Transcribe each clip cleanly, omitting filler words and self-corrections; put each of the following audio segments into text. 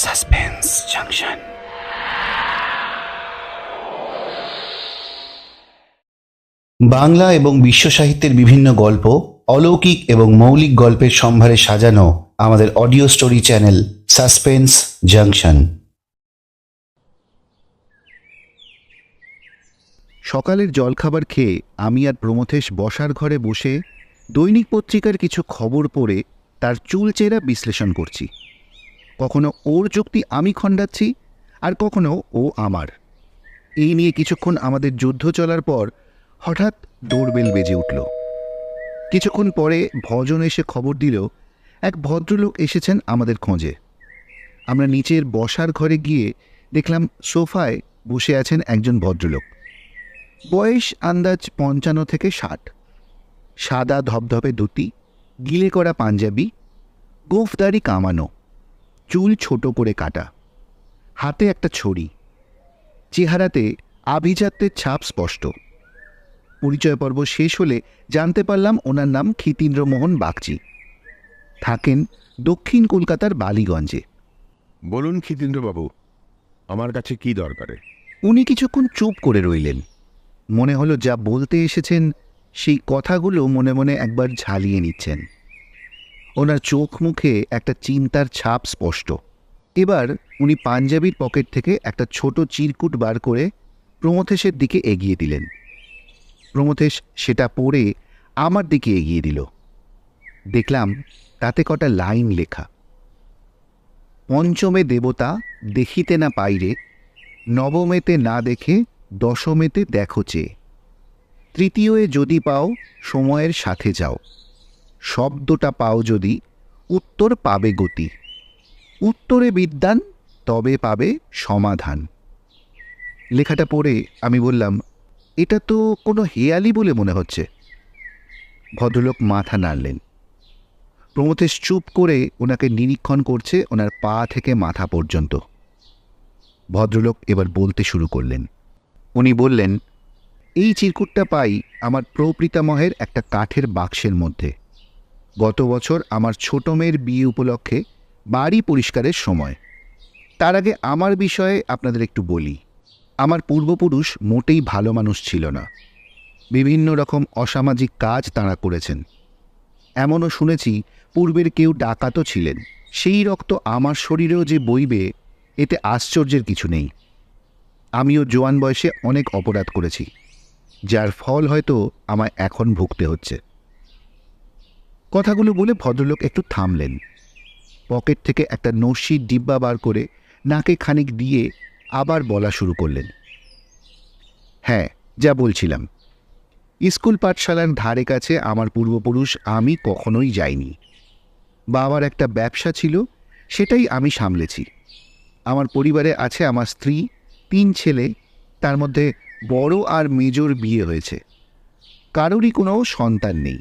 Suspense junction. Bangla এবং বিশ্ব সাহিত্যের বিভিন্ন গল্প, অলৌকিক এবং মৌলিক গল্পের সম্ভারে সাজানো আমাদের audio story channel suspense junction. সকালের জলখাবার খেয়ে আমি আর প্রমথেশ বসার ঘরে বসে দৈনিক পত্রিকার কিছু খবর পড়ে তার চুলচেরা বিশ্লেষণ করছি। কখনো ওর যুক্তি আমি খণ্ডাচ্ছি, আর কখনো ও আমার। এই নিয়ে কিছুক্ষণ আমাদের যুদ্ধ চলার পর হঠাৎ ডোরবেল বেজে উঠল। কিছুক্ষণ পরে ভজন এসে খবর দিল এক ভদ্রলোক এসেছেন আমাদের খোঁজে। আমরা নিচের বসার ঘরে গিয়ে দেখলাম সোফায় বসে আছেন একজন ভদ্রলোক। বয়স আন্দাজ 55 থেকে 60। সাদা ধবধবে ধুতি, গিলে করা পাঞ্জাবি, গোঁফদাড়ি কামানো, চুল ছোট করে কাটা, হাতে একটা ছড়ি, চেহারাতে আভিজাত্যের ছাপ স্পষ্ট। পরিচয় পর্ব শেষ হলে জানতে পারলাম ওনার নাম ক্ষিতীন্দ্রমোহন বাগচি। থাকেন দক্ষিণ কলকাতার বালিগঞ্জে। বলুন ক্ষিতীন্দ্রবাবু, আমার কাছে কি দরকারে? উনি কিছুক্ষণ চুপ করে রইলেন। মনে হলো যা বলতে এসেছেন সেই কথাগুলো মনে মনে একবার ঝালিয়ে নিচ্ছেন। ওনার চোখ মুখে একটা চিন্তার ছাপ স্পষ্ট। এবার উনি পাঞ্জাবির পকেট থেকে একটা ছোট চিরকুট বার করে প্রমথেশের দিকে এগিয়ে দিলেন। প্রমথেশ সেটা পড়ে আমার দিকে এগিয়ে দিল। দেখলাম তাতে কটা লাইন লেখা। পঞ্চমে দেবতা দেখিতে না পাইরে, নবমেতে না দেখে দশমেতে দেখো চেয়ে, তৃতীয়ে যদি পাও সময়ের সাথে যাও, শব্দটা পাও যদি উত্তর পাবে গতি, উত্তরে বিদ্যান তবে পাবে সমাধান। লেখাটা পড়ে আমি বললাম, এটা তো কোনো হেয়ালি বলে মনে হচ্ছে। ভদ্রলোক মাথা নাড়লেন। প্রমথেশ চুপ করে ওনাকে নিরীক্ষণ করছে ওনার পা থেকে মাথা পর্যন্ত। ভদ্রলোক এবার বলতে শুরু করলেন। উনি বললেন, এই চিরকুটটা পাই আমার প্রপিতামহের একটা কাঠের বাক্সের মধ্যে। গত বছর আমার ছোট মেয়ের বিয়ে উপলক্ষে বাড়ি পরিষ্কারের সময়। তার আগে আমার বিষয়ে আপনাদের একটু বলি। আমার পূর্বপুরুষ মোটেই ভালো মানুষ ছিল না। বিভিন্ন রকম অসামাজিক কাজ তাঁরা করেছেন। এমনও শুনেছি পূর্বের কেউ ডাকাতও ছিলেন। সেই রক্ত আমার শরীরেও যে বইবে, এতে আশ্চর্যের কিছু নেই। আমিও জোয়ান বয়সে অনেক অপরাধ করেছি, যার ফল হয়তো আমায় এখন ভুগতে হচ্ছে। কথাগুলো বলে ভদ্রলোক একটু থামলেন। পকেট থেকে একটা নস্যির ডিব্বা বার করে নাকে খানিক দিয়ে আবার বলা শুরু করলেন। হ্যাঁ, যা বলছিলাম, স্কুল পাঠশালার ধারে কাছে আমার পূর্বপুরুষ আমি কখনোই যাইনি। বাবার একটা ব্যবসা ছিল, সেটাই আমি সামলেছি। আমার পরিবারে আছে আমার স্ত্রী, 3 ছেলে, তার মধ্যে বড় আর মেজর বিয়ে হয়েছে। কারোরই কোনো সন্তান নেই,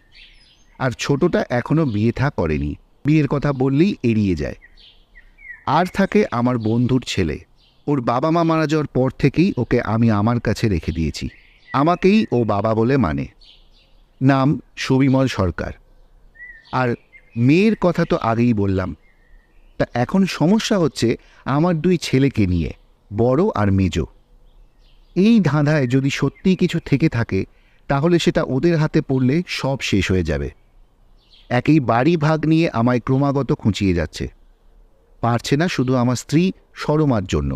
আর ছোটটা এখনও বিয়ে থা করেনি। বিয়ের কথা বললেই এড়িয়ে যায়। আর থাকে আমার বন্ধুর ছেলে। ওর বাবা মা মারা যাওয়ার পর থেকেই ওকে আমি আমার কাছে রেখে দিয়েছি। আমাকেই ও বাবা বলে মানে। নাম সুবিমল সরকার। আর মেয়ের কথা তো আগেই বললাম। তা এখন সমস্যা হচ্ছে আমার 2 ছেলেকে নিয়ে, বড় আর মেজো। এই ধাঁধায় যদি সত্যিই কিছু থেকে থাকে, তাহলে সেটা ওদের হাতে পড়লে সব শেষ হয়ে যাবে। একই বাড়ি ভাগ নিয়ে আমায় ক্রমাগত খুঁচিয়ে যাচ্ছে। পারছে না শুধু আমার স্ত্রী সরমার জন্য।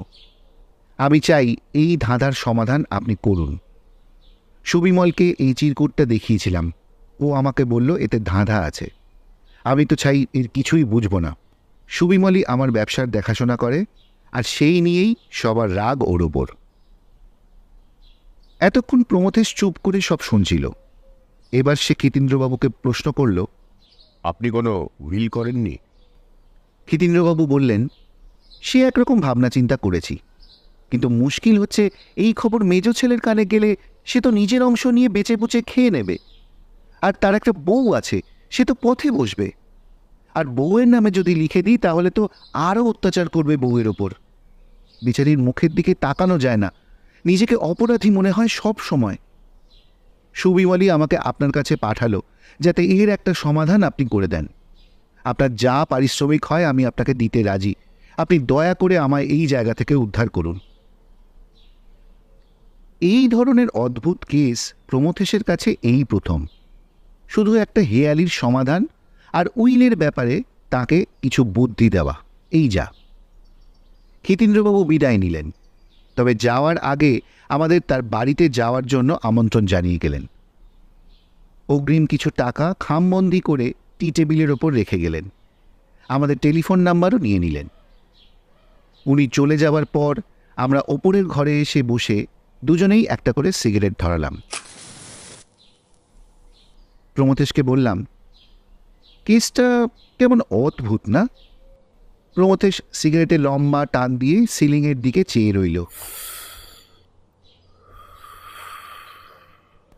আমি চাই এই ধাঁধার সমাধান আপনি করুন। সুবিমলকে এই চিরকুটটা দেখিয়েছিলাম। ও আমাকে বলল এতে ধাঁধা আছে। আমি তো চাই এর কিছুই বুঝব না। সুবিমলই আমার ব্যবসার দেখাশোনা করে, আর সেই নিয়েই সবার রাগ ওর ওপর। এতক্ষণ প্রমথেশ চুপ করে সব শুনছিল। এবার সে ক্ষিতীন্দ্রবাবুকে প্রশ্ন করল, আপনি কোনো উইল করেননি? ক্ষিতীন্দ্রবাবু বললেন, সে একরকম ভাবনা চিন্তা করেছি, কিন্তু মুশকিল হচ্ছে এই খবর মেজো ছেলের কানে গেলে সে তো নিজের অংশ নিয়ে বেচে বুচে খেয়ে নেবে। আর তার একটা বউ আছে, সে তো পথে বসবে। আর বউয়ের নামে যদি লিখে দিই, তাহলে তো আরও অত্যাচার করবে বউয়ের ওপর। বিচারির মুখের দিকে তাকানো যায় না, নিজেকে অপরাধী মনে হয় সব সময়। সুবিমলই আমাকে আপনার কাছে পাঠালো, যাতে এর একটা সমাধান আপনি করে দেন। আপনার যা পারিশ্রমিক হয় আমি আপনাকে দিতে রাজি, আপনি দয়া করে আমায় এই জায়গা থেকে উদ্ধার করুন। এই ধরনের অদ্ভুত কেস প্রমথেশের কাছে এই প্রথম। শুধু একটা হেয়ালির সমাধান আর উইলের ব্যাপারে তাকে কিছু বুদ্ধি দেওয়া, এই যা। ক্ষিতীন্দ্রবাবু বিদায় নিলেন, তবে যাওয়ার আগে আমাদের তার বাড়িতে যাওয়ার জন্য আমন্ত্রণ জানিয়ে গেলেন। অগ্রিম কিছু টাকা খামবন্দি করে টি টেবিলের ওপর রেখে গেলেন। আমাদের টেলিফোন নাম্বারও নিয়ে নিলেন। উনি চলে যাওয়ার পর আমরা ওপরের ঘরে এসে বসে দুজনেই একটা করে সিগারেট ধরালাম। প্রমথেশকে বললাম, কেসটা কেমন অদ্ভুত না? প্রমথেশ সিগারেটে লম্বা টান দিয়ে সিলিংয়ের দিকে চেয়ে রইল।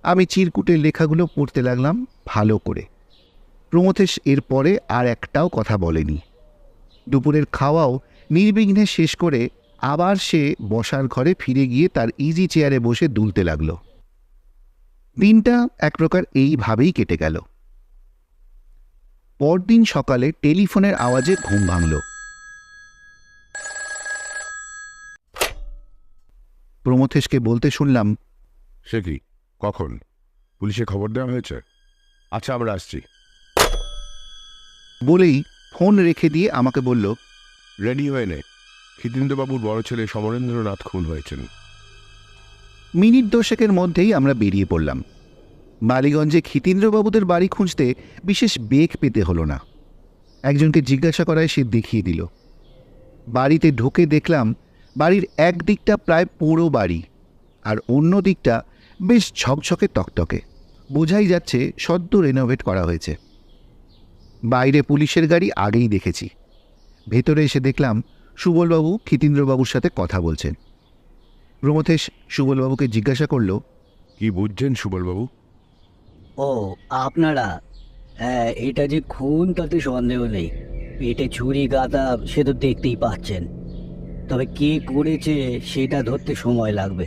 আমি চিরকুটের লেখাগুলো পড়তে লাগলাম ভালো করে। প্রমথেশ এরপরে আর একটাও কথা বলেনি। দুপুরের খাওয়াও নির্বিঘ্নে শেষ করে আবার সে বসার ঘরে ফিরে গিয়ে তার ইজি চেয়ারে বসে দুলতে লাগল। দিনটা এক প্রকার এইভাবেই কেটে গেল। পরদিন সকালে টেলিফোনের আওয়াজে ঘুম ভাঙল। প্রমথেশকে বলতে শুনলাম, সে কি, কখন? পুলিশে খবর দেওয়া হয়েছে? আচ্ছা, আমরা আসছি। বলেই ফোন রেখে দিয়ে আমাকে বলল, রেডি হয়ে নে, ক্ষিতীন্দ্রবাবুর বড় ছেলে সমরেন্দ্রনাথ খুন হয়েছেন। মিনিট দশেকের মধ্যেই আমরা বেরিয়ে পড়লাম। বালিগঞ্জে ক্ষিতীন্দ্রবাবুদের বাড়ি খুঁজতে বিশেষ বেগ পেতে হলো না। একজনকে জিজ্ঞাসা করায় সে দেখিয়ে দিল। বাড়িতে ঢুকে দেখলাম বাড়ির এক দিকটা প্রায় পুরো বাড়ি, আর অন্য দিকটা বেশ ঝকঝকে তকতকে। বোঝাই যাচ্ছে সদ্য রেনোভেট করা হয়েছে। বাইরে পুলিশের গাড়ি আগেই দেখেছি। ভেতরে এসে দেখলাম সুবলবাবু ক্ষিতীন্দ্রবাবুর সাথে কথা বলছেন। প্রমথেশ সুবলবাবুকে জিজ্ঞাসা করল, কি বুঝছেন সুবলবাবু? ও, আপনারা? হ্যাঁ, এটা যে খুন তাতে সন্দেহ নেই। পেটে ছুরি গাঁথা সে তো দেখতেই পাচ্ছেন। তবে কে করেছে সেটা ধরতে সময় লাগবে।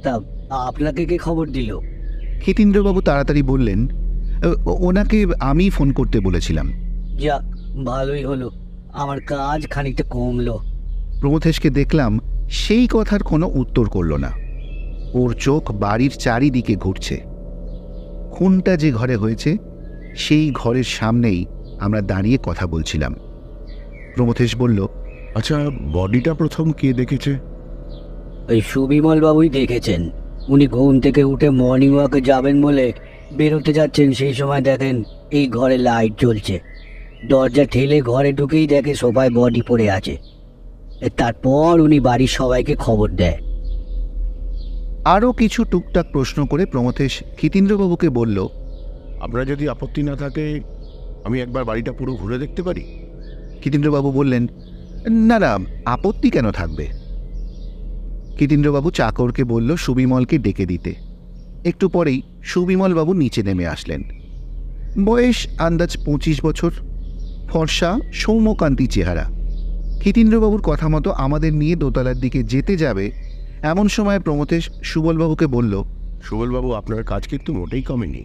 তা আপনাকে কে খবর দিল? ক্ষিতীন্দ্রবাবু তাড়াতাড়ি বললেন, ওনাকে আমি ফোন করতে বলেছিলাম। যাক, ভালোই হলো, আমার কাজ খানিকটা কমলো। প্রমথেশকে দেখলাম সেই কথার কোনো উত্তর করল না। ওর চোখ বাড়ির চারিদিকে ঘুরছে। খুনটা যে ঘরে হয়েছে সেই ঘরের সামনেই আমরা দাঁড়িয়ে কথা বলছিলাম। প্রমথেশ বলল, আচ্ছা, বডিটা প্রথম কে দেখেছে? ওই সুবিমল বাবুই দেখেছেন। উনি ঘুম থেকে উঠে মর্নিং ওয়াকে যাবেন বলে বেরোতে যাচ্ছেন, সেই সময় দেখেন এই ঘরে লাইট জ্বলছে। দরজা ঠেলে ঘরে ঢুকেই দেখে সোফায় বডি পড়ে আছে। তারপর উনি বাড়ির সবাইকে খবর দেয়। আরও কিছু টুকটাক প্রশ্ন করে প্রমথেশ ক্ষিতীন্দ্রবাবুকে বলল, আপনার যদি আপত্তি না থাকে আমি একবার বাড়িটা পুরো ঘুরে দেখতে পারি? ক্ষিতীন্দ্রবাবু বললেন, না না, আপত্তি কেন থাকবে। ক্ষিতীন্দ্রবাবু চাকরকে বলল সুবিমলকে ডেকে দিতে। একটু পরেই সুবিমলবাবু নিচে নেমে আসলেন। বয়স আন্দাজ 25 বছর, ফর্সা সৌম্যকান্তি চেহারা। ক্ষিতীন্দ্রবাবুর কথা মতো আমাদের নিয়ে দোতলার দিকে যেতে যাবে এমন সময় প্রমথেশ সুবলবাবুকে বলল, সুবলবাবু, আপনার কাজ কিন্তু মোটেই কমেনি।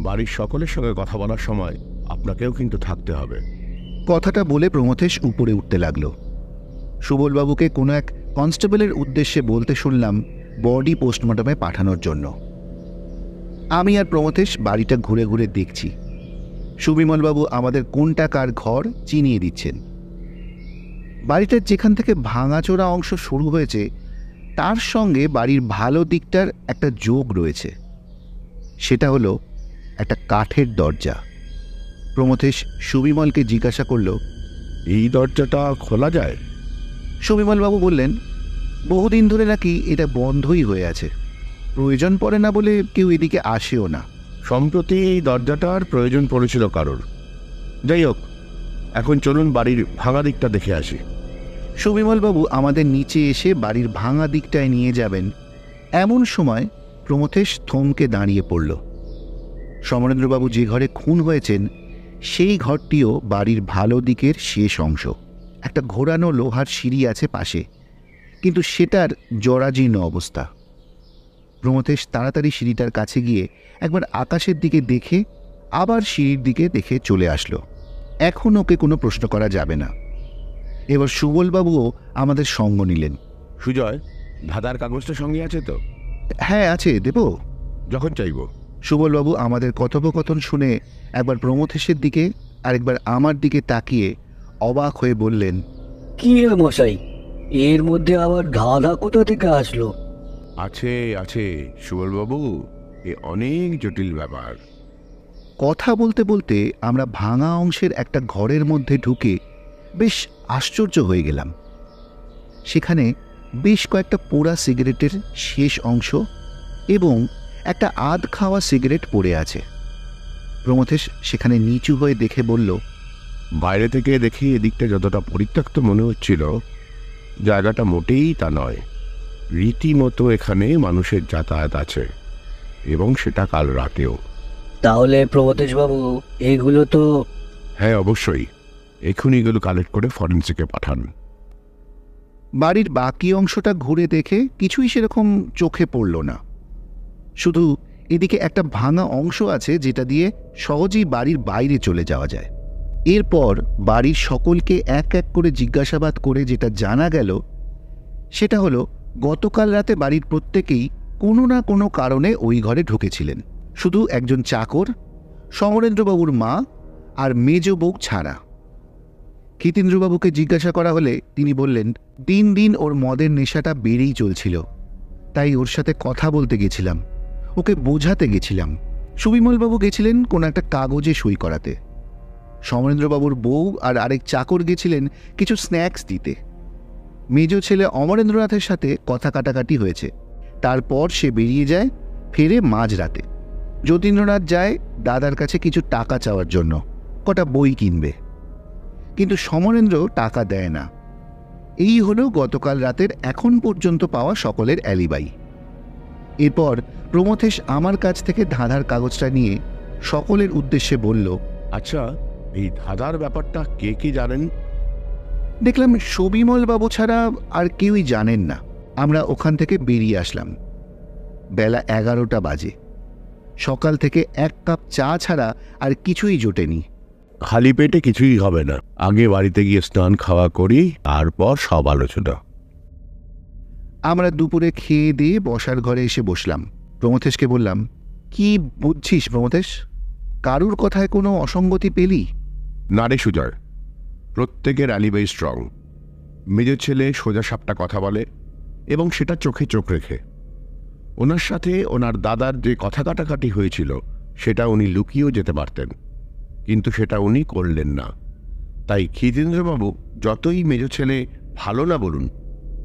বাড়ির সকলের সঙ্গে কথা বলার সময় আপনাকেও কিন্তু থাকতে হবে। কথাটা বলে প্রমথেশ উপরে উঠতে লাগল। সুবলবাবুকে কোনো এক কনস্টেবলের উদ্দেশ্যে বলতে শুনলাম বডি পোস্টমর্টমে পাঠানোর জন্য। আমি আর প্রমথেশ বাড়িটা ঘুরে ঘুরে দেখছি। সুবিমলবাবু আমাদের কোনটা কার ঘর চিনিয়ে দিচ্ছেন। বাড়িটার যেখান থেকে ভাঙাচোরা অংশ শুরু হয়েছে তার সঙ্গে বাড়ির ভালো দিকটার একটা যোগ রয়েছে। সেটা হলো একটা কাঠের দরজা। প্রমথেশ সুবিমলকে জিজ্ঞাসা করল, এই দরজাটা খোলা যায়? সুবিমলবাবু বললেন, বহুদিন ধরে নাকি এটা বন্ধই হয়ে আছে। প্রয়োজন পড়ে না বলে কেউ এদিকে আসেও না। সম্প্রতি এই দরজাটার প্রয়োজন পড়েছিল কারোর। যাই হোক, এখন চলুন বাড়ির ভাঙা দিকটা দেখে আসি। সুবিমলবাবু আমাদের নিচে এসে বাড়ির ভাঙা দিকটায় নিয়ে যাবেন এমন সময় প্রমথেশ থমকে দাঁড়িয়ে পড়ল। সমরেন্দ্রবাবু যে ঘরে খুন হয়েছেন সেই ঘরটিও বাড়ির ভালো দিকের শেষ অংশ। একটা ঘোরানো লোহার সিঁড়ি আছে পাশে, কিন্তু সেটার জরাজীর্ণ অবস্থা। প্রমথেশ তাড়াতাড়ি সিঁড়িটার কাছে গিয়ে একবার আকাশের দিকে দেখে আবার সিঁড়ির দিকে দেখে চলে আসলো। এখন ওকে কোনো প্রশ্ন করা যাবে না। এবার সুবলবাবুও আমাদের সঙ্গ নিলেন। সুজয়, ধাঁধার কাগজটা সঙ্গে আছে তো? হ্যাঁ আছে, দেব। যখন চাইবো। সুবলবাবু আমাদের কথোপকথন শুনে একবার প্রমথেশের দিকে আরেকবার আমার দিকে তাকিয়ে অবাক হয়ে বললেন, কি রে মশাই, এর মধ্যে আবার ধাঁধা কোথা থেকে আসলো? আছে আছে সুবলবাবু, এ অনেক জটিল ব্যাপার। কথা বলতে বলতে আমরা ভাঙা অংশের একটা ঘরের মধ্যে ঢুকে বেশ আশ্চর্য হয়ে গেলাম। সেখানে বেশ কয়েকটা পোড়া সিগারেটের শেষ অংশ এবং একটা আধ খাওয়া সিগারেট পড়ে আছে। প্রমথেশ সেখানে নিচু হয়ে দেখে বলল, বাইরে থেকে দেখে এদিকটা যতটা পরিত্যক্ত মনে হচ্ছিল, জায়গাটা মোটেই তা নয়। রীতিমতো এখানে মানুষের যাতায়াত আছে, এবং সেটা কাল রাতেও। তাহলে প্রমথেশ বাবু, এগুলো তো... হ্যাঁ অবশ্যই, এক্ষুনি এগুলো কালেক্ট করে ফরেন্সিকে পাঠান। বাড়ির বাকি অংশটা ঘুরে দেখে কিছুই সেরকম চোখে পড়ল না। শুধু এদিকে একটা ভাঙা অংশ আছে যেটা দিয়ে সহজেই বাড়ির বাইরে চলে যাওয়া যায়। এরপর বাড়ির সকলকে এক এক করে জিজ্ঞাসাবাদ করে যেটা জানা গেল সেটা হলো, গতকাল রাতে বাড়ির প্রত্যেকেই কোনো না কোনো কারণে ওই ঘরে ঢুকেছিলেন, শুধু একজন চাকর, সমরেন্দ্রবাবুর মা আর মেজ বউ ছাড়া। ক্ষিতীন্দ্রবাবুকে জিজ্ঞাসা করা হলে তিনি বললেন, দিন দিন ওর মদের নেশাটা বেড়েই চলছিল, তাই ওর সাথে কথা বলতে গেছিলাম, ওকে বোঝাতে গেছিলাম। সুবিমলবাবু গেছিলেন কোনো একটা কাগজে সই করাতে। সমরেন্দ্রবাবুর বউ আর আরেক চাকর গেছিলেন কিছু স্ন্যাক্স দিতে। মেজ ছেলে অমরেন্দ্রনাথের সাথে কথা কাটাকাটি হয়েছে, তারপর সে বেরিয়ে যায়, ফেরে মাঝরাতে। যতীন্দ্রনাথ যায় দাদার কাছে কিছু টাকা চাওয়ার জন্য, কটা বই কিনবে, কিন্তু সমরেন্দ্র টাকা দেয় না। এই হলো গতকাল রাতের এখন পর্যন্ত পাওয়া সকলের অ্যালিবাই। এরপর প্রমথেশ আমার কাছ থেকে ধাঁধার কাগজটা নিয়ে সকলের উদ্দেশ্যে বলল, আচ্ছা, এই ধাঁধার ব্যাপারটা কে কে জানেন? দেখলাম সবিমল বাবু ছাড়া আর কেউই জানেন না। আমরা ওখান থেকে বেরিয়ে আসলাম। বেলা 11টা বাজে। সকাল থেকে এক কাপ চা ছাড়া আর কিছুই জোটেনি। খালি পেটে কিছুই হবে না, আগে বাড়িতে গিয়ে স্নান খাওয়া করি, তারপর সব আলোচনা। আমরা দুপুরে খেয়ে দিয়ে বসার ঘরে এসে বসলাম। প্রমথেশকে বললাম, কি বুঝছিস প্রমথেশ? কারুর কথায় কোনো অসঙ্গতি পেলি? না রে সুজয়, প্রত্যেকের অ্যালিবাই স্ট্রং। মেজর ছেলে সোজা সাপটা কথা বলে, এবং সেটা চোখে চোখ রেখে। ওনার সাথে ওনার দাদার যে কথা কাটাকাটি হয়েছিল সেটা উনি লুকিয়েও যেতে পারতেন, কিন্তু সেটা উনি করলেন না। তাই ক্ষিতীন্দ্রবাবু যতই মেজর ছেলে ভালো না বলুন,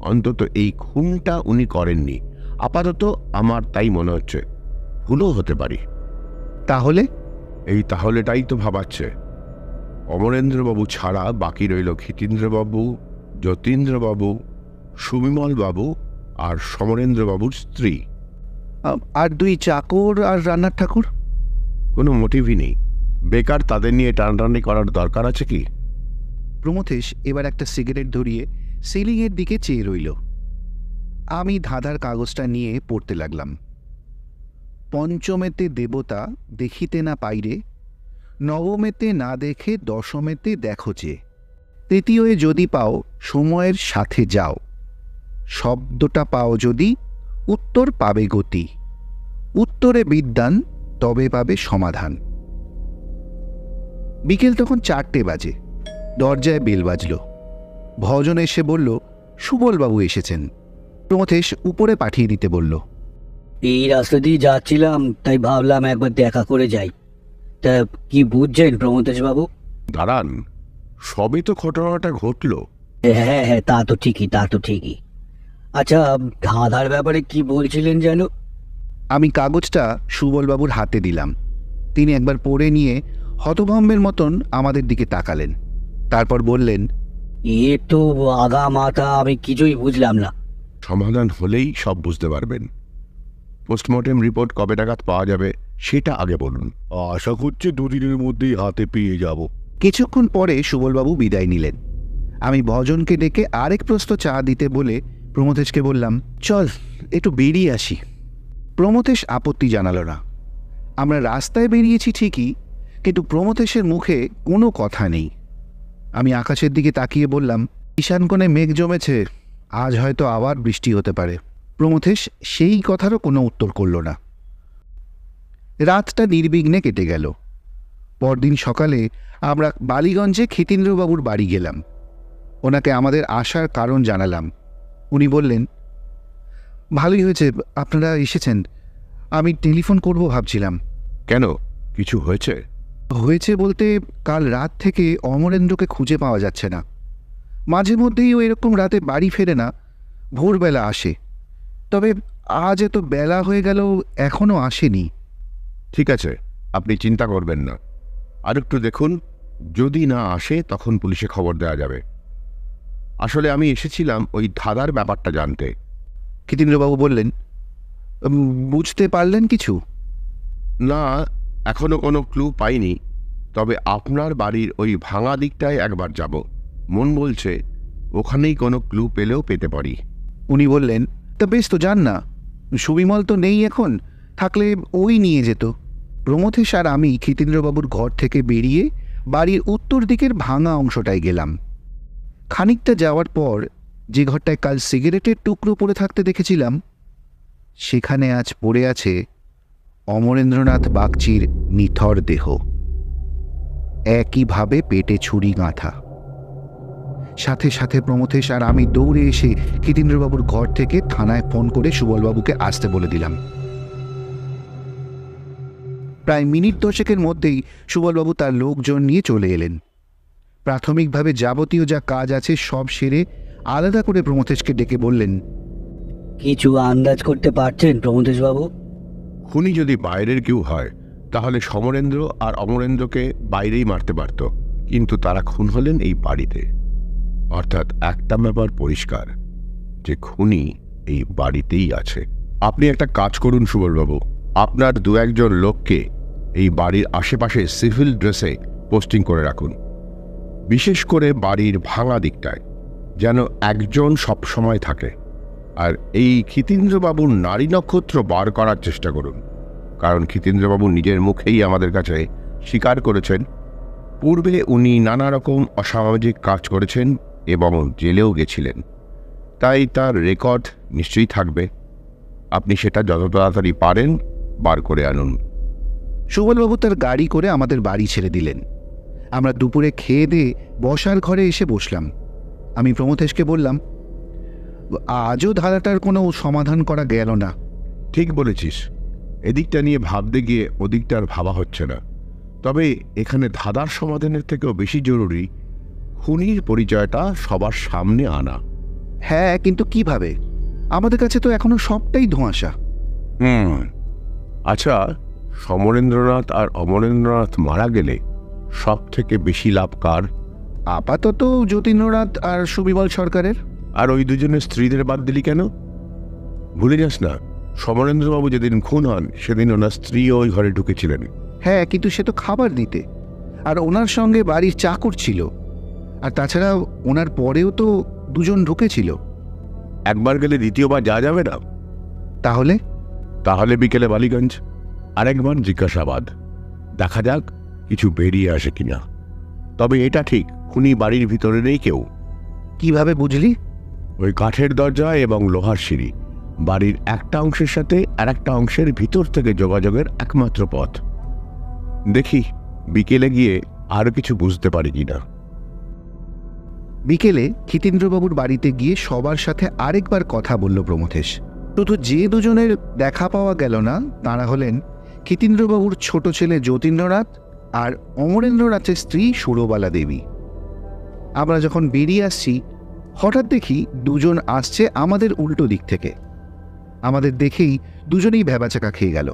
অন্তত এই খুনটা উনি করেননি। আপাতত আমার তাই মনে হচ্ছে, ভুলও হতে পারি। তাহলে? এই তাহলেটাই তো ভাবাচ্ছে। অমরেন্দ্রবাবু ছাড়া বাকি রইল ক্ষিতীন্দ্রবাবু, যতীন্দ্রবাবু, সুবিমলবাবু আর সমরেন্দ্রবাবুর স্ত্রী। আর দুই চাকর আর রান্নার ঠাকুর? কোনো মোটিভই নেই, বেকার তাদের নিয়ে টানাটানি করার দরকার আছে কি? প্রমথেশ এবার একটা সিগারেট ধরিয়ে সিলিংয়ের দিকে চেয়ে রইল। আমি ধাঁধার কাগজটা নিয়ে পড়তে লাগলাম। পঞ্চমেতে দেবতা দেখিতে না পাইরে, নবমেতে না দেখে দশমেতে দেখো যে, তৃতীয়ে যদি পাও সময়ের সাথে যাও, শব্দটা পাও যদি উত্তর পাবে গতি, উত্তরে বিদ্বান তবে পাবে সমাধান। বিকেল তখন 4টে বাজে। দরজায় বেল বাজল। ভজন এসে বলল, সুবলবাবু এসেছেন। প্রমথেশ উপরে পাঠিয়ে দিতে বলল। এই রাস্তা দিয়ে যাচ্ছিলাম, তাই ভাবলাম একবার দেখা করে যাই। তা কি বুঝছেন প্রমথেশ বাবু? দাঁড়ান, সবে তো ঘটনাটা ঘটলো। হ্যাঁ হ্যাঁ, তা তো ঠিকই। আচ্ছা, ধাঁধার ব্যাপারে কি বলছিলেন যেন? আমি কাগজটা সুবলবাবুর হাতে দিলাম। তিনি একবার পড়ে নিয়ে হতভম্বের মতন আমাদের দিকে তাকালেন। তারপর বললেন, এ তো আগা মাথা আমি কিছুই বুঝলাম না। সমাধান হলেই সব বুঝতে পারবেন। পোস্টমর্টেম রিপোর্ট কবে নাগাদ পাওয়া যাবে সেটা আগে বলুন। আশা করছি 2 দিনের মধ্যেই হাতে পেয়ে যাব। কিছুক্ষণ পরে সুবলবাবু বিদায় নিলেন। আমি ভজনকে ডেকে আরেক প্রস্ত চা দিতে বলে প্রমথেশকে বললাম, চল একটু বেরিয়ে আসি। প্রমথেশ আপত্তি জানালো না। আমরা রাস্তায় বেরিয়েছি ঠিকই, কিন্তু প্রমথেশের মুখে কোনো কথা নেই। আমি আকাশের দিকে তাকিয়ে বললাম, ঈশানকোণে মেঘ জমেছে, আজ হয়তো আবার বৃষ্টি হতে পারে। প্রমথেশ সেই কথারও কোনো উত্তর করল না। রাতটা নির্বিঘ্নে কেটে গেল। পরদিন সকালে আমরা বালিগঞ্জে ক্ষিতীন্দ্রবাবুর বাড়ি গেলাম। ওনাকে আমাদের আসার কারণ জানালাম। উনি বললেন, ভালোই হয়েছে আপনারা এসেছেন, আমি টেলিফোন করব ভাবছিলাম। কেন, কিছু হয়েছে? হয়েছে বলতে, কাল রাত থেকে অমরেন্দ্রকে খুঁজে পাওয়া যাচ্ছে না। মাঝে মধ্যেই ও এরকম রাতে বাড়ি ফেরে না, ভোরবেলা আসে। তবে আজ এত বেলা হয়ে গেল এখনও আসেনি। ঠিক আছে, আপনি চিন্তা করবেন না, আর একটু দেখুন, যদি না আসে তখন পুলিশে খবর দেওয়া যাবে। আসলে আমি এসেছিলাম ওই ধাঁধার ব্যাপারটা জানতে। ক্ষিতীন্দ্রবাবু বললেন, বুঝতে পারলেন কিছু? না, এখনো কোনো ক্লু পাইনি, তবে আপনার বাড়ির ওই ভাঙা দিকটায় একবার যাব। মন বলছে ওখানেই কোনো ক্লু পেলেও পেতে পারি। উনি বললেন, তা বেশ, তো যান না, সুবিমল তো নেই এখন, থাকলে ওই নিয়ে যেত। প্রমথেশ আর আমি ক্ষিতীন্দ্রবাবুর ঘর থেকে বেরিয়ে বাড়ির উত্তর দিকের ভাঙা অংশটায় গেলাম। খানিকটা যাওয়ার পর যে ঘরটায় কাল সিগারেটের টুকরো পড়ে থাকতে দেখেছিলাম, সেখানে আজ পড়ে আছে অমরেন্দ্রনাথ বাগচির নিথর দেহ, একইভাবে পেটে ছুরি গাঁথা। সাথে সাথে প্রমথেশ আর আমি দৌড়ে এসে ক্ষিতীন্দ্রবাবুর ঘর থেকে থানায় ফোন করে সুবলবাবুকে আসতে বলে দিলাম। প্রায় মিনিট দশেকের মধ্যেই সুবলবাবু তার লোকজন নিয়ে চলে এলেন। প্রাথমিকভাবে যাবতীয় যা কাজ আছে সব সেরে আলাদা করে প্রমথেশকে ডেকে বললেন, কিছু আন্দাজ করতে পারছেন প্রমথেশবাবু? খুনি যদি বাইরের কেউ হয় তাহলে সমরেন্দ্র আর অমরেন্দ্রকে বাইরেই মারতে পারত, কিন্তু তারা খুন হলেন এই বাড়িতে। অর্থাৎ একটা ব্যাপার পরিষ্কার, যে খুনি এই বাড়িতেই আছে। আপনি একটা কাজ করুন সুবলবাবু, আপনার দু একজন লোককে এই বাড়ির আশেপাশে সিভিল ড্রেসে পোস্টিং করে রাখুন, বিশেষ করে বাড়ির ভাঙা দিকটায়, যেন একজন সবসময় থাকে। আর এই ক্ষিতীন্দ্রবাবুর নারী নক্ষত্র বার করার চেষ্টা করুন, কারণ ক্ষিতীন্দ্রবাবু নিজের মুখেই আমাদের কাছে স্বীকার করেছেন পূর্বে উনি নানা রকম অসামাজিক কাজ করেছেন এবং জেলেও গেছিলেন, তাই তার রেকর্ড নিশ্চয়ই থাকবে। আপনি সেটা যত তাড়াতাড়ি পারেন বার করে আনুন। সুবলবাবু তার গাড়ি করে আমাদের বাড়ি ছেড়ে দিলেন। আমরা দুপুরে খেয়ে দিয়ে বসার ঘরে এসে বসলাম। আমি প্রমথেশকে বললাম, আজও ধাঁধাটার কোনো সমাধান করা গেল না। ঠিক বলেছিস, এদিকটা নিয়ে ভাবতে গিয়ে ওদিকটার ভাবা হচ্ছে না। তবে এখানে ধাঁধার সমাধানের থেকেও বেশি জরুরি খুনির পরিচয়টা সবার সামনে আনা। হ্যাঁ, কিন্তু কিভাবে? আমাদের কাছে তো এখনো সবটাই ধোঁয়াশা। আচ্ছা, সমরেন্দ্রনাথ আর অমরেন্দ্রনাথ মারা গেলে সব থেকে বেশি লাভ কার? আপাতত যতীন্দ্রনাথ আর সুবিমল সরকারের। আর ওই দুজনের স্ত্রীদের বাদ দিলি কেন? ভুলে যাস না, সমরেন্দ্রবাবু যেদিন খুন হন সেদিন ওনার স্ত্রীও ওই ঘরে ঢুকেছিলেন। হ্যাঁ, কিন্তু সে তো খাবার দিতে, আর ওনার সঙ্গে বাড়ির চাকর ছিল। আর তাছাড়া ওনার পরেও তো দুজন ঢুকেছিল। একবার গেলে দ্বিতীয়বার যা যাবে না? তাহলে তাহলে বিকেলে বালিগঞ্জ আরেকবার জিজ্ঞাসাবাদ, দেখা যাক কিছু বেরিয়ে আসে কিনা। তবে এটা ঠিক, খুনি বাড়ির ভিতরে নেই কেউ। কিভাবে বুঝলি? ওই কাঠের দরজা এবং লোহার সিঁড়ি বাড়ির একটা অংশের সাথে আর একটা অংশের ভিতর থেকে যোগাযোগের একমাত্র পথ। দেখি বিকেলে গিয়ে আরো কিছু বুঝতে পারি কিনা। বিকেলে ক্ষিতীন্দ্রবাবুর বাড়িতে গিয়ে সবার সাথে আরেকবার কথা বলল প্রমথেশ। শুধু যে দুজনের দেখা পাওয়া গেল না তাঁরা হলেন ক্ষিতীন্দ্রবাবুর ছোট ছেলে যতীন্দ্রনাথ আর অমরেন্দ্রনাথের স্ত্রী সুরবালা দেবী। আমরা যখন বেরিয়ে আসছি হঠাৎ দেখি দুজন আসছে আমাদের উল্টো দিক থেকে। আমাদের দেখেই দুজনেই ভ্যাবাচাকা খেয়ে গেল।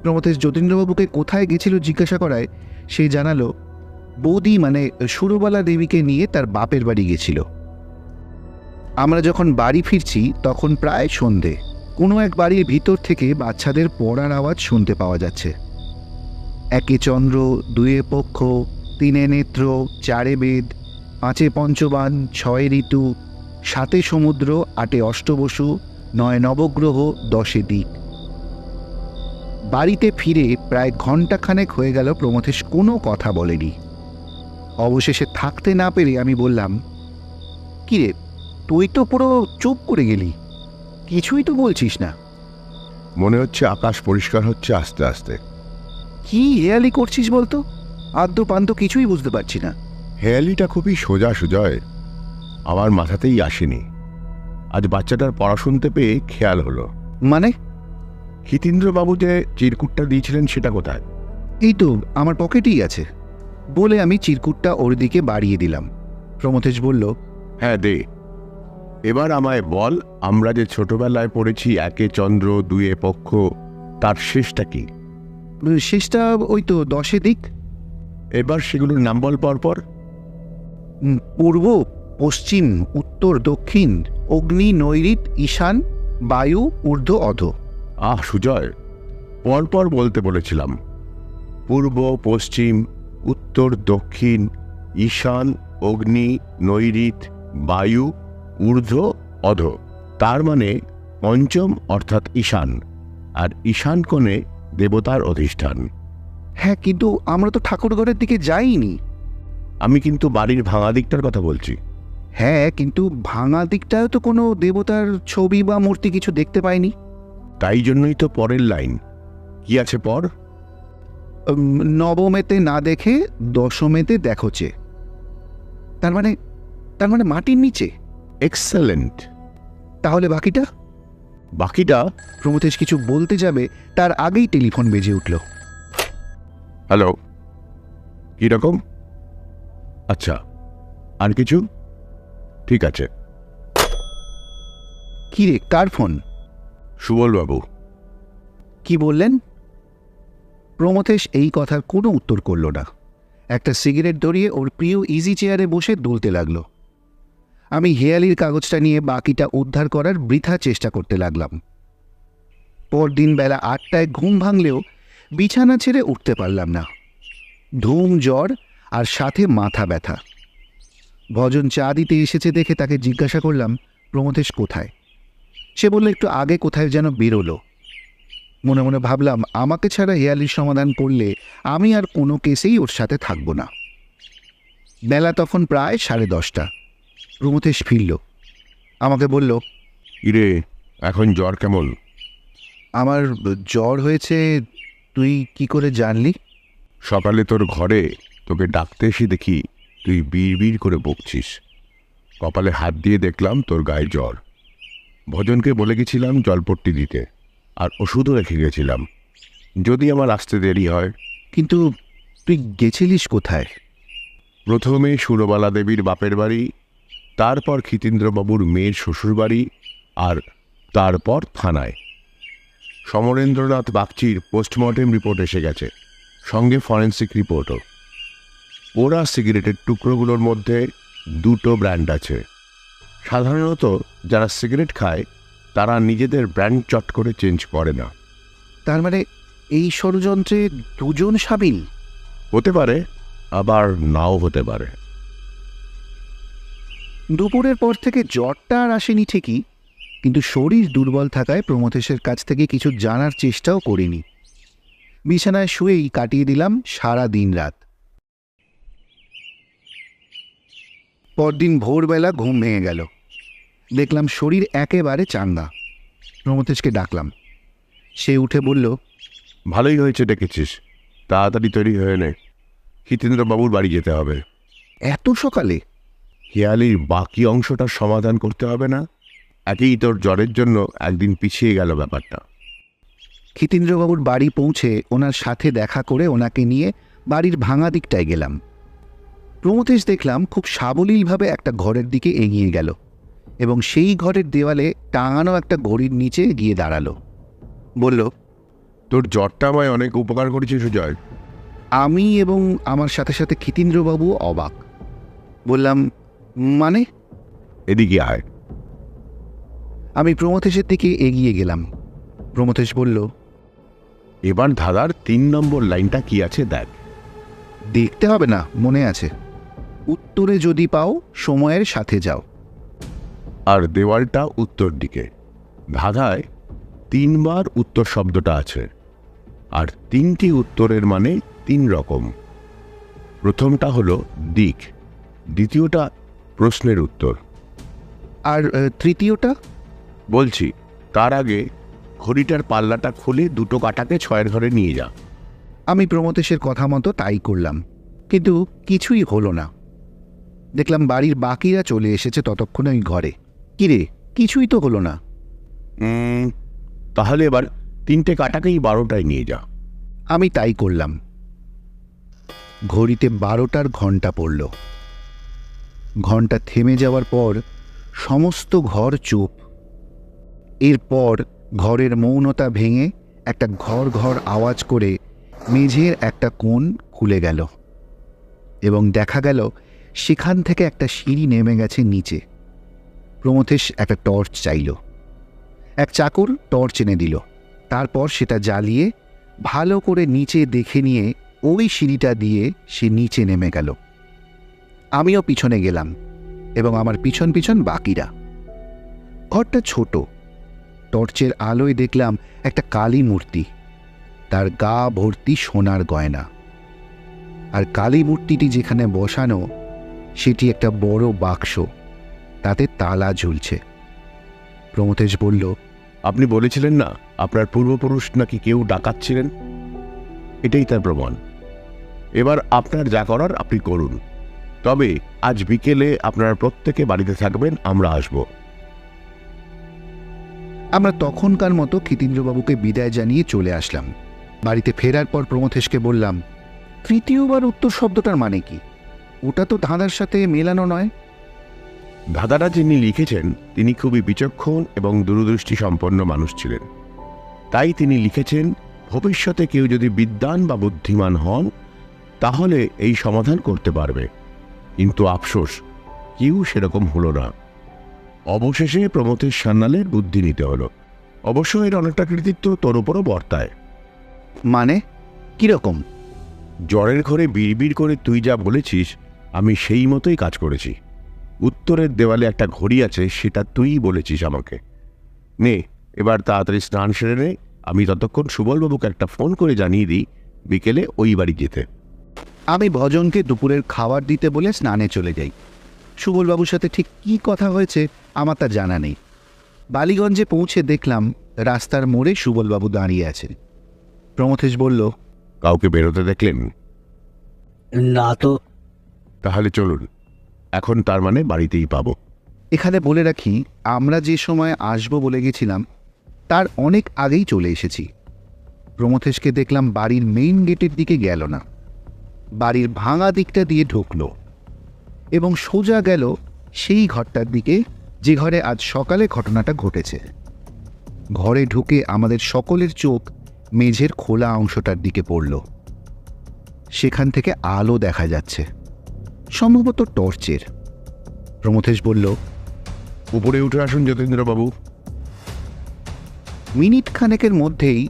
প্রমথেশ যতীন্দ্রবাবুকে কোথায় গেছিল জিজ্ঞাসা করায় সে জানালো বৌদি মানে সুরবালা দেবীকে নিয়ে তার বাপের বাড়ি গেছিল। আমরা যখন বাড়ি ফিরছি তখন প্রায় সন্ধে। কোনো এক বাড়ির ভিতর থেকে বাচ্চাদের পড়ার আওয়াজ শুনতে পাওয়া যাচ্ছে। একে চন্দ্র, দুয়ে পক্ষ, তিনে নেত্র, চারে বেদ, পাঁচে পঞ্চবান, ছয়ে ঋতু, সাতে সমুদ্র, আটে অষ্টবসু, নয় নবগ্রহ, দশে দিক। বাড়িতে ফিরে প্রায় ঘণ্টাখানেক হয়ে গেল প্রমথেশ কোনো কথা বলেনি। অবশেষে থাকতে না পেরে আমি বললাম, কিরে, তুই তো পুরো চুপ করে গেলি, কিছুই তো বলছিস না। মনে হচ্ছে আকাশ পরিষ্কার হচ্ছে আস্তে আস্তে। কি হেয়ালি করছিস বলতো? আদ্য পান্ত কিছুই বুঝতে পারছি না। হেয়ালিটা খুবই সোজা সুজয়, আমার মাথাতেই আসেনি। আজ বাচ্চাটার পড়া শুনতে পেয়ে খেয়াল হলো। মানে? হিতীন্দ্রবাবু যে চিরকুটটা দিয়েছিলেন সেটা কোথায়? এই তো আমার পকেটেই আছে, বলে আমি চিরকুটটা ওর দিকে বাড়িয়ে দিলাম। প্রমথেশ বলল, হ্যাঁ দে। এবার আমায় বল, আমরা যে ছোটবেলায় পড়েছি একে চন্দ্র দুয়ে পক্ষ, তার শেষটা কি? শেষটা ওই তো 10 দিক। এবার সেগুলোর নাম বল পরপর। পূর্ব, পশ্চিম, উত্তর, দক্ষিণ, অগ্নি, নৈঋত, ঈশান, বায়ু, ঊর্ধ্ব, অধ। সুজয়, পরপর বলতে বলেছিলাম। পূর্ব, পশ্চিম, উত্তর, দক্ষিণ, ঈশান, অগ্নি, নৈঋত, বায়ু, ঊর্ধ্ব, অধ। তার মানে পঞ্চম অর্থাৎ ঈশান, আর ঈশান কোণে দেবতার অধিষ্ঠান। হ্যাঁ, কিন্তু আমরা তো ঠাকুরঘরের দিকে যাইনি। আমি কিন্তু বাড়ির ভাঙা দিকটার কথা বলছি। হ্যাঁ, কিন্তু ভাঙা দিকটায় তো কোনো দেবতার ছবি বা মূর্তি কিছু দেখতে পাইনি। তাই জন্যই তো পরের লাইন। কি আছে পর? নবমেতে না দেখে দশমেতে দেখোচে। তার মানে মাটির নিচে। এক্সেলেন্ট। তাহলে বাকিটা? বাকিটা? প্রমথেশ কিছু বলতে যাবে তার আগেই টেলিফোন বেজে উঠল। হ্যালো, কীরকম? আচ্ছা, আর কিছু? ঠিক আছে। কি রে, কার ফোন? সুবলবাবু। কি বললেন? প্রমথেশ এই কথার কোনো উত্তর করল না। একটা সিগারেট ধরিয়ে ওর প্রিয় ইজি চেয়ারে বসে দুলতে লাগলো। আমি হেয়ালির কাগজটা নিয়ে বাকিটা উদ্ধার করার বৃথা চেষ্টা করতে লাগলাম। পরদিন বেলা 8টায় ঘুম ভাঙলেও বিছানা ছেড়ে উঠতে পারলাম না। ধুম জ্বর আর সাথে মাথা ব্যথা। ভজন চা দিতে এসেছে দেখে তাকে জিজ্ঞাসা করলাম, প্রমথেশ কোথায়? সে বলল একটু আগে কোথায় যেন বেরোলো। মনে মনে ভাবলাম, আমাকে ছাড়া হেয়ালির সমাধান করলে আমি আর কোনো কেসেই ওর সাথে থাকব না। বেলা তখন প্রায় 10:30। প্রমথেশ ফিরল, আমাকে বলল, ইরে, এখন জ্বর কেমন? আমার জ্বর হয়েছে। তুই কি করে জানলি? সকালে তোর ঘরে তোকে ডাকতে এসে দেখি তুই বিড় করে বকছিস। কপালে হাত দিয়ে দেখলাম তোর গায়ে জ্বর। ভজনকে বলে গেছিলাম জলপট্টি দিতে, আর ওষুধও রেখে গেছিলাম যদি আমার আসতে দেরি হয়। কিন্তু তুই গেছিলিস কোথায়? প্রথমে সুরবালা দেবীর বাপের বাড়ি, তারপর ক্ষিতীন্দ্রবাবুর মেয়ের শ্বশুরবাড়ি, আর তারপর থানায়। সমরেন্দ্রনাথ বাগচির পোস্টমর্টেম রিপোর্ট এসে গেছে, সঙ্গে ফরেন্সিক রিপোর্টও। ওরা সিগারেটের টুকরোগুলোর মধ্যে 2টো ব্র্যান্ড আছে। সাধারণত যারা সিগারেট খায় তারা নিজেদের ব্র্যান্ড চট করে চেঞ্জ করে না। তার মানে এই ষড়যন্ত্রে দুজন সামিল? হতে পারে, আবার নাও হতে পারে। দুপুরের পর থেকে জ্বরটা আর আসেনি ঠিকই, কিন্তু শরীর দুর্বল থাকায় প্রমথেশের কাছ থেকে কিছু জানার চেষ্টাও করিনি। বিছানায় শুয়েই কাটিয়ে দিলাম সারা দিন রাত। পরদিন ভোরবেলা ঘুম ভেঙে গেল, দেখলাম শরীর একেবারে চাঙ্গা। প্রমথেশকে ডাকলাম। সে উঠে বলল, ভালোই হয়েছে ডেকেছিস, তাড়াতাড়ি তৈরি হয়ে নে, ক্ষিতীন্দ্রবাবুর বাড়ি যেতে হবে। এত সকালে? হেয়ালির বাকি অংশটার সমাধান করতে হবে না? একেই তোর জ্বরের জন্য একদিন পিছিয়ে গেল ব্যাপারটা। ক্ষিতীন্দ্রবাবুর বাড়ি পৌঁছে ওনার সাথে দেখা করে ওনাকে নিয়ে বাড়ির ভাঙা দিকটায় গেলাম। প্রমথেশ দেখলাম খুব সাবলীলভাবে একটা ঘরের দিকে এগিয়ে গেল এবং সেই ঘরের দেওয়ালে টাঙানো একটা ঘড়ির নিচে গিয়ে দাঁড়ালো। বলল, তোর জ্বরটা আমায় অনেক উপকার করেছে সুজয়। আমি এবং আমার সাথে সাথে ক্ষিতীন্দ্রবাবু অবাক। বললাম, মানে? এদিকে আয়। আমি প্রমথেশের দিকে এগিয়ে গেলাম। প্রমথেশ বলল, এবার ধাঁধার 3 নম্বর লাইনটা কি আছে দেখ। দেখতে হবে না, মনে আছে। উত্তরে যদি পাও সময়ের সাথে যাও। আর দেওয়ালটা উত্তর দিকে। ধাঁধায় 3 বার উত্তর শব্দটা আছে, আর 3টি উত্তরের মানে 3 রকম। প্রথমটা হলো দিক, দ্বিতীয়টা প্রশ্নের উত্তর, আর তৃতীয়টা? বলছি, তার আগে ঘড়িটার পাল্লাটা খুলে দুটো কাটাকে 6-এর ঘরে নিয়ে যা। আমি প্রমথেশের কথা মতো তাই করলাম, কিন্তু কিছুই হলো না। দেখলাম বাড়ির বাকিরা চলে এসেছে ততক্ষণে ওই ঘরে। কিরে, কিছুই তো হলো না। তাহলে এবার 3টে কাটাকেই 12টায় নিয়ে যা। আমি তাই করলাম। ঘড়িতে 12টার ঘণ্টা পড়ল। ঘণ্টা থেমে যাওয়ার পর সমস্ত ঘর চুপ। এরপর ঘরের মৌনতা ভেঙে একটা ঘর ঘর আওয়াজ করে মেঝের একটা কোণ খুলে গেল এবং দেখা গেল সেখান থেকে একটা সিঁড়ি নেমে গেছে নিচে। প্রমথেশ একটা টর্চ চাইল। এক চাকর টর্চ এনে দিল। তারপর সেটা জ্বালিয়ে ভালো করে নিচে দেখে নিয়ে ওই সিঁড়িটা দিয়ে সে নিচে নেমে গেল। আমিও পিছনে গেলাম এবং আমার পিছন পিছন বাকিরা। ঘরটা ছোট। টর্চের আলোয় দেখলাম একটা কালী মূর্তি, তার গা ভর্তি সোনার গয়না। আর কালী মূর্তিটি যেখানে বসানো সেটি একটা বড় বাক্স, তাতে তালা ঝুলছে। প্রমথেশ বলল, আপনি বলেছিলেন না আপনার পূর্বপুরুষ নাকি কেউ ডাকাত ছিলেন? এটাই তার প্রমাণ। এবার আপনার যা করার আপনি করুন, তবে আজ বিকেলে আপনারা প্রত্যেকে বাড়িতে থাকবেন, আমরা আসব। আমরা তখনকার মতো ক্ষিতীন্দ্রবাবুকে বিদায় জানিয়ে চলে আসলাম। বাড়িতে ফেরার পর প্রমথেশকে বললাম, তৃতীয়বার উত্তর শব্দটার মানে কি? ওটা তো ধাঁধার সাথে মেলানো নয়। ধাঁধাটা যিনি লিখেছেন তিনি খুবই বিচক্ষণ এবং দূরদৃষ্টি সম্পন্ন মানুষ ছিলেন। তাই তিনি লিখেছেন, ভবিষ্যতে কেউ যদি বিদ্বান বা বুদ্ধিমান হন তাহলে এই সমাধান করতে পারবে। কিন্তু আফসোস, কেউ সেরকম হলো না। অবশেষে প্রমথেশ সান্যালের বুদ্ধি নিতে হলো। অবশ্য এর অনেকটা কৃতিত্ব তোর উপরও বর্তায়। মানে কিরকম? জ্বরের ঘরে বিড়বিড় করে তুই যা বলেছিস আমি সেই মতোই কাজ করেছি। উত্তরের দেওয়ালে একটা ঘড়ি আছে, সেটা তুই বলেছিস আমাকে। নে, এবার তাড়াতাড়ি স্নান সেরে নে। আমি ততক্ষণ সুবলবাবুকে একটা ফোন করে জানিয়ে দিই বিকেলে ওই বাড়ি যেতে। আমি ভজনকে দুপুরের খাবার দিতে বলে স্নানে চলে যাই। সুবলবাবুর সাথে ঠিক কী কথা হয়েছে আমার তা জানা নেই। বালিগঞ্জে পৌঁছে দেখলাম রাস্তার মোড়ে সুবলবাবু দাঁড়িয়ে আছে। প্রমথেশ বলল, কাউকে বেরোতে দেখলেন? না তো। তাহলে চলুন, এখন তার মানে বাড়িতেই পাবো। এখানে বলে রাখি, আমরা যে সময় আসবো বলে গেছিলাম তার অনেক আগেই চলে এসেছি। প্রমথেশকে দেখলাম বাড়ির মেইন গেটের দিকে গেল না, বাড়ির ভাঙা দিকটা দিয়ে ঢুকলো এবং সোজা গেল সেই ঘরটার দিকে যে ঘরে আজ সকালে ঘটনাটা ঘটেছে। ঘরে ঢুকে আমাদের সকলের চোখ মেঝের খোলা অংশটার দিকে পড়ল। সেখান থেকে আলো দেখা যাচ্ছে, সম্ভবত টর্চের। প্রমথেশ বলল, উপরে উঠে আসুন যতীন্দ্রবাবু। মিনিট খানেকের মধ্যেই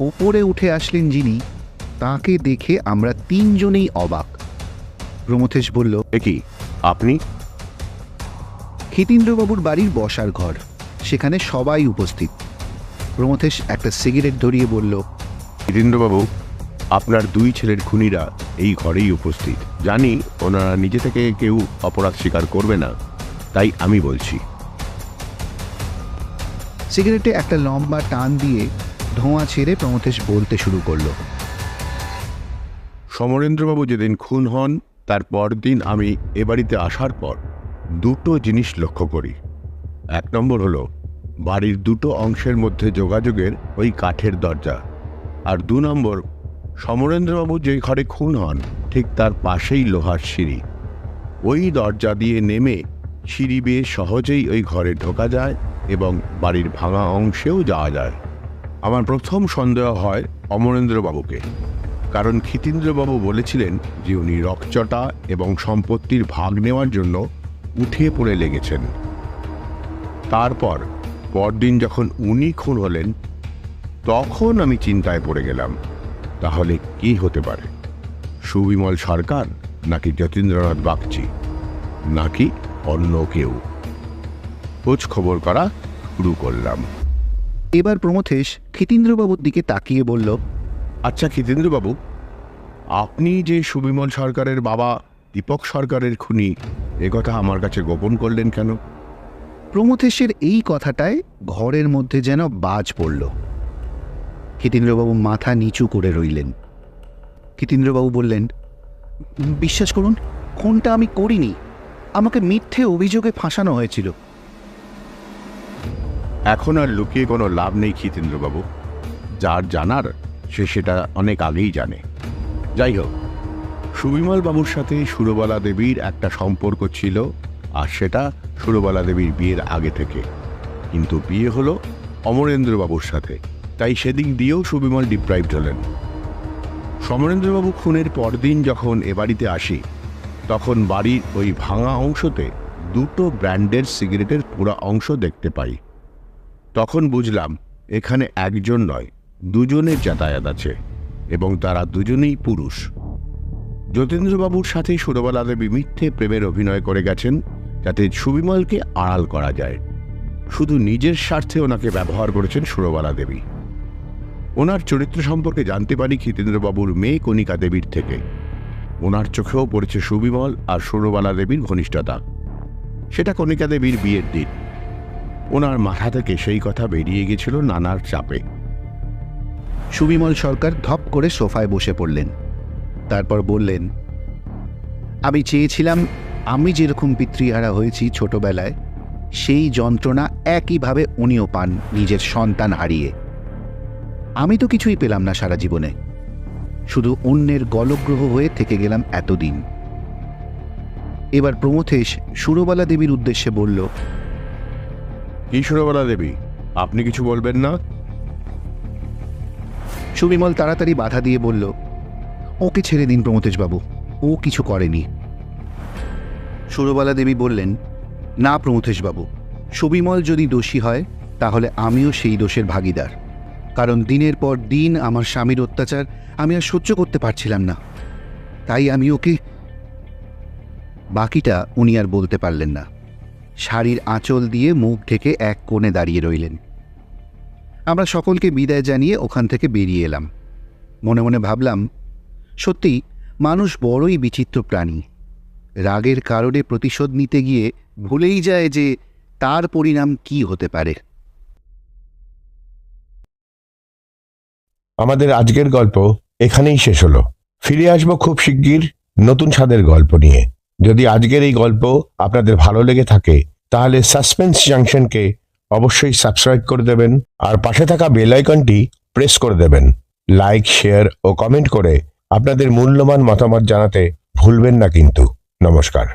ওপরে উঠে আসলেন যিনি, তাকে দেখে আমরা তিনজনেই অবাক। প্রমথেশ বলল, এ কি আপনি? ক্ষিতীন্দ্রবাবুর বাড়ির বসার ঘর, সেখানে সবাই উপস্থিত। প্রমথেশ একটা সিগারেট ধরিয়ে বলল, যতীন্দ্রবাবু, আপনার 2 ছেলের খুনিরা এই ঘরেই উপস্থিত। জানি ওনারা নিজে থেকে কেউ অপরাধ স্বীকার করবে না, তাই আমি বলছি। সিগারেটে একটা লম্বা টান দিয়ে ধোঁয়া ছেড়ে প্রমথেশ বলতে শুরু করলো, সমরেন্দ্রবাবু যেদিন খুন হন তার পরদিন আমি এ বাড়িতে আসার পর 2টো জিনিস লক্ষ্য করি। 1 নম্বর হলো বাড়ির 2টো অংশের মধ্যে যোগাযোগের ওই কাঠের দরজা, আর 2 নম্বর সমরেন্দ্রবাবু যে ঘরে খুন হন ঠিক তার পাশেই লোহার সিঁড়ি। ওই দরজা দিয়ে নেমে সিঁড়ি বেয়ে সহজেই ওই ঘরে ঢোকা যায় এবং বাড়ির ভাঙা অংশেও যাওয়া যায়। আমার প্রথম সন্দেহ হয় অমরেন্দ্রবাবুকে, কারণ ক্ষিতীন্দ্রবাবু বলেছিলেন যে উনি রকচটা এবং সম্পত্তির ভাগ নেওয়ার জন্য উঠে পড়ে লেগেছেন। তারপর পরদিন যখন উনি খুন হলেন তখন আমি চিন্তায় পড়ে গেলাম, তাহলে কি হতে পারে? সুবিমল সরকার, নাকি যতীন্দ্রনাথ বাগচি, নাকি অন্য কেউ? খোঁজ খবর করা শুরু করলাম। এবার প্রমথেশ ক্ষিতীন্দ্রবাবুর দিকে তাকিয়ে বলল, আচ্ছা ক্ষিতীন্দ্রবাবু, আপনি যে সুবিমল সরকারের বাবা দীপক সরকারের খুনি, একথা আমার কাছে গোপন করলেন কেন? প্রমথেশের এই কথাটায় ঘরের মধ্যে যেন বাজ পড়ল। ক্ষিতীন্দ্রবাবু মাথা নিচু করে রইলেন। ক্ষিতীন্দ্রবাবু বললেন, বিশ্বাস করুন, খুনটা আমি করিনি। আমাকে মিথ্যে অভিযোগে ফাঁসানো হয়েছিল। এখন আর লুকিয়ে কোনো লাভ নেই ক্ষিতেন্দ্রবাবু। যার জানার সে সেটা অনেক আগেই জানে। যাই হোক, সুবিমল বাবুর সাথে সুরবালা দেবীর একটা সম্পর্ক ছিল, আর সেটা সুরবালা দেবীর বিয়ের আগে থেকে। কিন্তু বিয়ে হলো অমরেন্দ্রবাবুর সাথে, তাই সেদিক দিয়েও সুবিমল ডিপ্রাইভড হলেন। সমরেন্দ্রবাবু খুনের পরদিন যখন এ বাড়িতে আসি, তখন বাড়ির ওই ভাঙা অংশতে দুটো ব্র্যান্ডের সিগারেটের পুরো অংশ দেখতে পাই। তখন বুঝলাম এখানে একজন নয়, দুজনের যাতায়াত আছে, এবং তারা দুজনেই পুরুষ। যতীন্দ্রবাবুর সাথে সুরবালা দেবী মিথ্যে প্রেমের অভিনয় করে গেছেন, যাতে সুবিমলকে আড়াল করা যায়। শুধু নিজের স্বার্থে ওনাকে ব্যবহার করেছেন সুরবালা দেবী। ওনার চরিত্র সম্পর্কে জানতে পারি ক্ষিতেন্দ্রবাবুর মেয়ে কণিকা দেবীর থেকে। ওনার চোখেও পড়েছে সুবিমল আর সুরবালা দেবীর ঘনিষ্ঠতা। সেটা কণিকা দেবীর বিয়ের দিন। ওনার মাথা থেকে সেই কথা বেরিয়ে গেছিল নানার চাপে। সুবিমল সরকার ধপ করে সোফায় বসে পড়লেন। তারপর বললেন, আমি চেয়েছিলাম আমি যেরকম পিতৃহারা হয়েছি ছোটবেলায়, সেই যন্ত্রণা একইভাবে উনিও পান নিজের সন্তান হারিয়ে। আমি তো কিছুই পেলাম না সারা জীবনে, শুধু অন্যের গলগ্রহ হয়ে থেকে গেলাম এতদিন। এবার প্রমথেশ সুরবালা দেবীর উদ্দেশ্যে বলল, কি সুরবালা দেবী, আপনি কিছু বলবেন না? সুবিমল তাড়াতাড়ি বাধা দিয়ে বলল, ওকে ছেড়ে দিন প্রমথেশবাবু, ও কিছু করেনি। সুরবালা দেবী বললেন, না প্রমথেশবাবু, সুবিমল যদি দোষী হয় তাহলে আমিও সেই দোষের ভাগীদার। কারণ দিনের পর দিন আমার স্বামীর অত্যাচার আমি আর সহ্য করতে পারছিলাম না, তাই আমি ওকে। বাকিটা উনি আর বলতে পারলেন না। শাড়ির আঁচল দিয়ে মুখ ঢেকে এক কোণে দাঁড়িয়ে রইলেন। আমরা সকলকে বিদায় জানিয়ে ওখান থেকে বেরিয়ে এলাম। মনে মনে ভাবলাম, সত্যি মানুষ বড়ই বিচিত্র প্রাণী। রাগের কারণে প্রতিশোধ নিতে গিয়ে ভুলেই যায় যে তার পরিণাম কি হতে পারে। আমাদের আজকের গল্প এখানেই শেষ হলো। ফিরে আসবো খুব শিগগির নতুন স্বাদের গল্প নিয়ে। যদি আজকের এই গল্প আপনাদের ভালো লেগে থাকে, তাহলে সাসপেন্স জাংশনকে অবশ্যই সাবস্ক্রাইব করে দেবেন, আর পাশে থাকা বেল আইকনটি প্রেস করে দেবেন। লাইক, শেয়ার ও কমেন্ট করে আপনাদের মূল্যবান মতামত জানাতে ভুলবেন না কিন্তু। নমস্কার।